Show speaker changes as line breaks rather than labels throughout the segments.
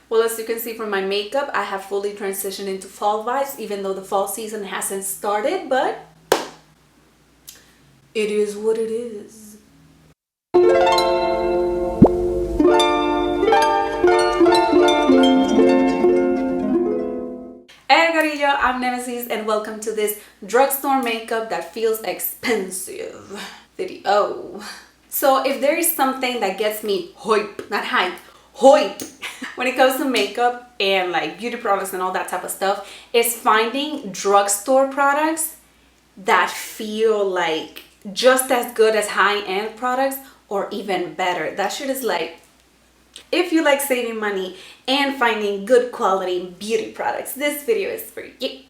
Well, as you can see from my makeup, I have fully transitioned into fall vibes, even though the fall season hasn't started, but it is what it is. Hey Carillo, I'm Nemesis and welcome to this drugstore makeup that feels expensive video. So if there is something that gets me hype, not hype, hype, when it comes to makeup and like beauty products and all that type of stuff, is finding drugstore products that feel like just as good as high-end products or even better. That shit is like, if you like saving money and finding good quality beauty products, this video is for you.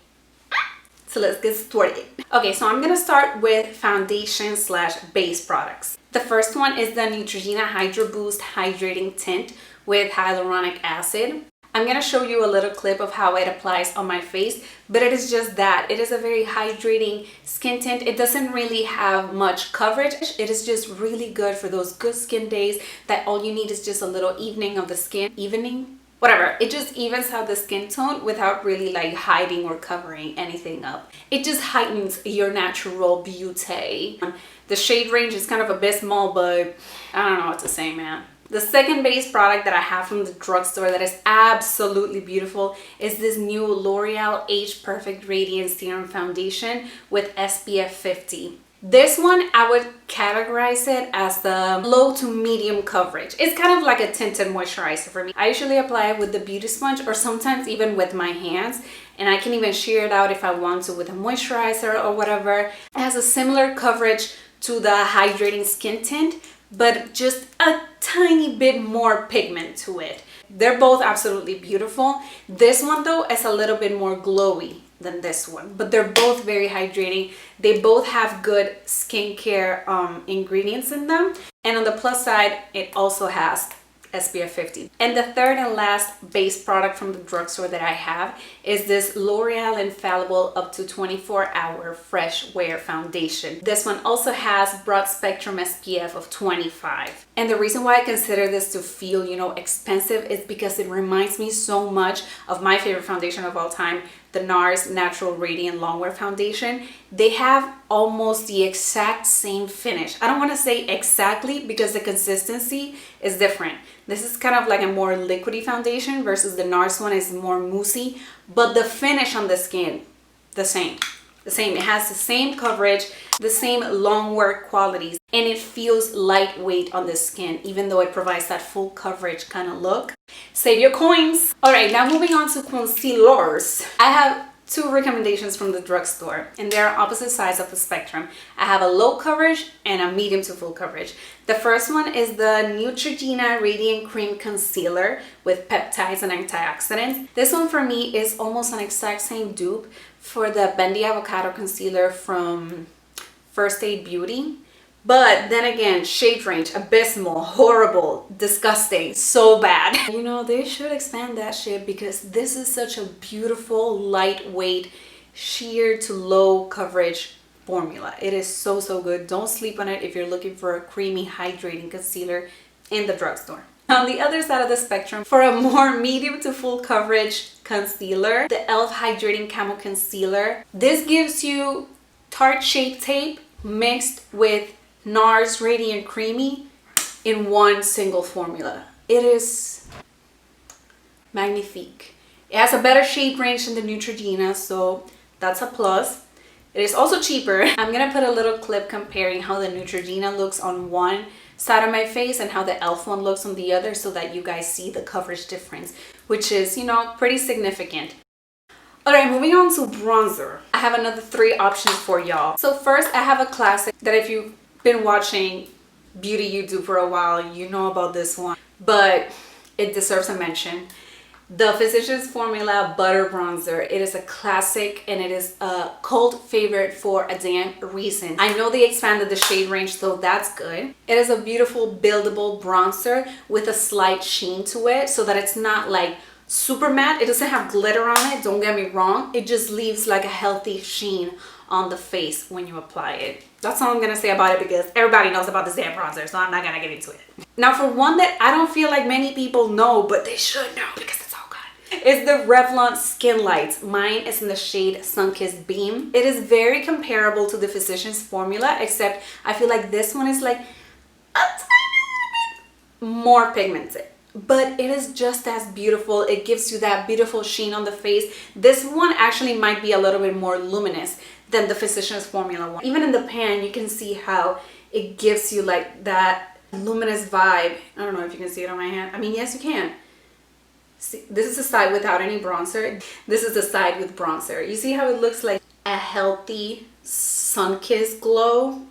So let's get started. Okay, so I'm gonna start with foundation slash base products. The first one is the Neutrogena Hydro Boost Hydrating Tint with hyaluronic acid. I'm gonna show you a little clip of how it applies on my face, but it is just that. It is a very hydrating skin tint. It doesn't really have much coverage. It is just really good for those good skin days that all you need is just a little evening of the skin. Whatever. It just evens out the skin tone without really like hiding or covering anything up. It just heightens your natural beauty. The shade range is kind of abysmal, but I don't know what to say, man. The second base product that I have from the drugstore that is absolutely beautiful is this new L'Oreal Age Perfect Radiance Serum Foundation with SPF 50. This one, I would categorize it as the low to medium coverage. It's kind of like a tinted moisturizer for me. I usually apply it with the beauty sponge or sometimes even with my hands. And I can even shear it out if I want to with a moisturizer or whatever. It has a similar coverage to the hydrating skin tint, but just a tiny bit more pigment to it. They're both absolutely beautiful. This one though is a little bit more glowy than this one, but they're both very hydrating. They both have good skincare ingredients in them, and on the plus side it also has SPF 50. And the third and last base product from the drugstore that I have is this L'Oreal Infallible Up to 24-Hour Fresh Wear Foundation. This one also has broad spectrum SPF of 25. And the reason why I consider this to feel, you know, expensive is because it reminds me so much of my favorite foundation of all time, the NARS Natural Radiant Longwear Foundation. They have almost the exact same finish. I don't want to say exactly because the consistency is different. This is kind of like a more liquidy foundation versus the NARS one is more moussey, but the finish on the skin, the same. It has the same coverage, the same long wear qualities, and it feels lightweight on the skin, even though it provides that full coverage kind of look. Save your coins. All right, now moving on to concealers. I have two recommendations from the drugstore, and they're opposite sides of the spectrum. I have a low coverage and a medium to full coverage. The first one is the Neutrogena Radiant Cream Concealer with peptides and antioxidants. This one for me is almost an exact same dupe for the Bendy Avocado Concealer from First Aid Beauty. But then again, shade range, abysmal, horrible, disgusting, so bad. You know, they should expand that shit because this is such a beautiful, lightweight, sheer to low coverage formula. It is so, so good. Don't sleep on it if you're looking for a creamy, hydrating concealer in the drugstore. On the other side of the spectrum, for a more medium to full coverage concealer, the e.l.f. Hydrating Camo Concealer. This gives you Tarte Shape Tape mixed with NARS Radiant Creamy in one single formula. It is magnifique. It has a better shade range than the Neutrogena, so that's a plus. It is also cheaper. I'm gonna put a little clip comparing how the Neutrogena looks on one side of my face and how the e.l.f. one looks on the other so that you guys see the coverage difference, which is, you know, pretty significant. All right, moving on to bronzer. I have another 3 options for y'all. So first, I have a classic that if you've been watching beauty YouTube for a while, you know about this one, but it deserves a mention. The Physicians Formula Butter Bronzer. It is a classic and it is a cult favorite for a damn reason. I know they expanded the shade range, so that's good. It is a beautiful buildable bronzer with a slight sheen to it so that it's not like super matte. It doesn't have glitter on it, don't get me wrong. It just leaves like a healthy sheen on the face when you apply it. That's all I'm gonna say about it because everybody knows about this damn bronzer, so I'm not gonna get into it. Now for one that I don't feel like many people know, but they should know because it's It's the Revlon Skin Lights. Mine is in the shade Sunkissed Beam. It is very comparable to the Physicians Formula, except I feel like this one is like a tiny little bit more pigmented. But it is just as beautiful. It gives you that beautiful sheen on the face. This one actually might be a little bit more luminous than the Physicians Formula one. Even in the pan, you can see how it gives you like that luminous vibe. I don't know if you can see it on my hand. I mean, yes, you can. See, this is the side without any bronzer. This is the side with bronzer. You see how it looks like a healthy sun-kissed glow?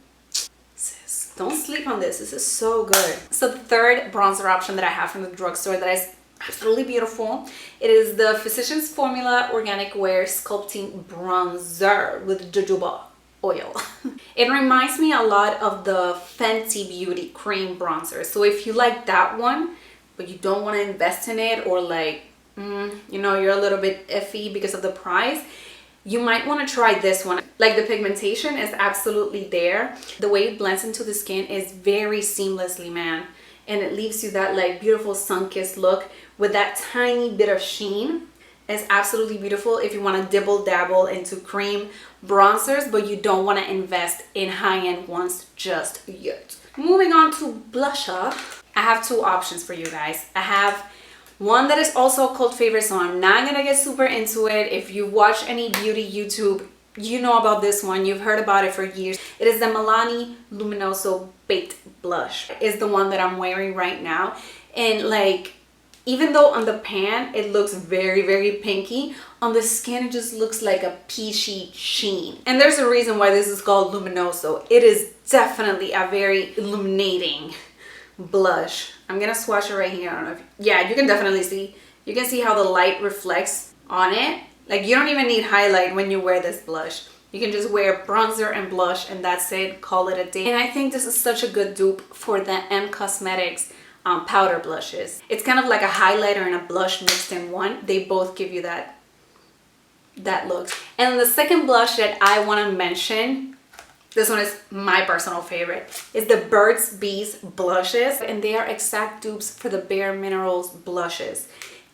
Sis, don't sleep on this. This is so good. So the third bronzer option that I have from the drugstore that is absolutely beautiful, it is the Physicians Formula Organic Wear Sculpting Bronzer with jojoba oil. It reminds me a lot of the Fenty Beauty Cream Bronzer. So if you like that one, but you don't want to invest in it, or like, you know, you're a little bit iffy because of the price, you might want to try this one. Like, the pigmentation is absolutely there. The way it blends into the skin is very seamlessly, man. And it leaves you that like beautiful sun-kissed look with that tiny bit of sheen. It's absolutely beautiful if you want to dibble dabble into cream bronzers, but you don't want to invest in high-end ones just yet. Moving on to blusher. I have two options for you guys. I have one that is also a cult favorite, so I'm not gonna get super into it. If you watch any beauty YouTube, you know about this one. You've heard about it for years. It is the Milani Luminoso Baked Blush. It's the one that I'm wearing right now. And like, even though on the pan it looks very, very pinky, on the skin it just looks like a peachy sheen. And there's a reason why this is called Luminoso. It is definitely a very illuminating blush. I'm gonna swatch it right here. I don't know if, yeah, you can definitely see. You can see how the light reflects on it. Like, you don't even need highlight when you wear this blush. You can just wear bronzer and blush and that's it. Call it a day. And I think this is such a good dupe for the M Cosmetics powder blushes. It's kind of like a highlighter and a blush mixed in one. They both give you that look. And then the second blush that I want to mention, this one is my personal favorite, is the Burt's Bees blushes, and they are exact dupes for the Bare Minerals blushes.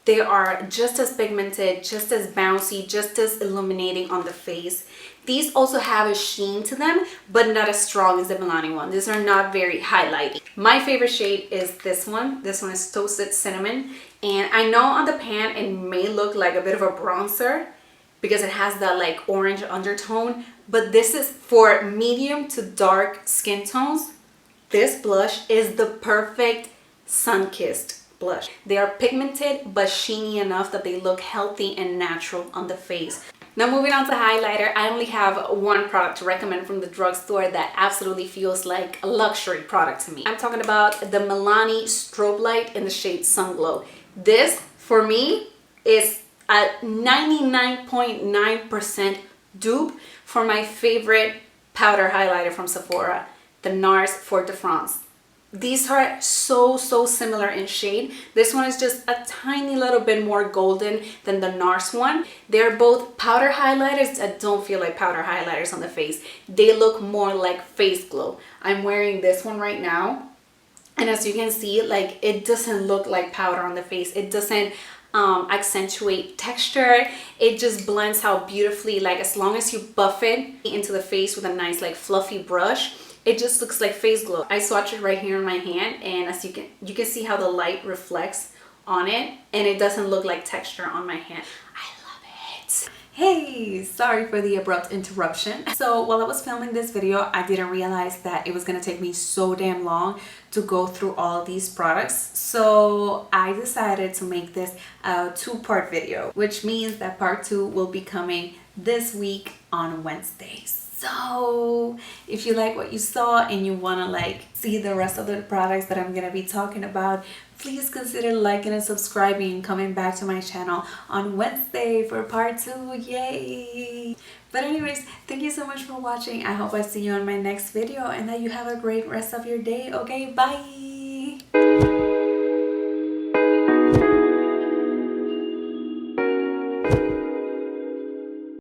They are just as pigmented, just as bouncy, just as illuminating on the face. These also have a sheen to them, but not as strong as the Milani one. These are not very highlighting. My favorite shade is this one. This one is Toasted Cinnamon. And I know on the pan it may look like a bit of a bronzer because it has that like orange undertone, but this is for medium to dark skin tones. This blush is the perfect sun-kissed blush. They are pigmented but sheeny enough that they look healthy and natural on the face. Now moving on to highlighter, I only have one product to recommend from the drugstore that absolutely feels like a luxury product to me. I'm talking about the Milani Strobe Light in the shade Sunglow. This, for me, is a 99.9% dupe for my favorite powder highlighter from Sephora, the NARS Fort de France. These are so similar in shade. This one is just a tiny little bit more golden than the NARS one. They're both powder highlighters that don't feel like powder highlighters on the face. They look more like face glow. I'm wearing this one right now, and as you can see, like, it doesn't look like powder on the face. It doesn't accentuate texture. It just blends out beautifully. Like, as long as you buff it into the face with a nice like fluffy brush, it just looks like face glow. I swatch it right here in my hand, and as you can see how the light reflects on it, and it doesn't look like texture on my hand. I love it. Hey, sorry for the abrupt interruption. So while I was filming this video, I didn't realize that it was gonna take me so damn long to go through all these products. So I decided to make this a two-part video, which means that part 2 will be coming this week on Wednesdays. So if you like what you saw and you want to like see the rest of the products that I'm going to be talking about, please consider liking and subscribing and coming back to my channel on Wednesday for part 2. Yay! But anyways, thank you so much for watching. I hope I see you on my next video and that you have a great rest of your day. Okay, bye!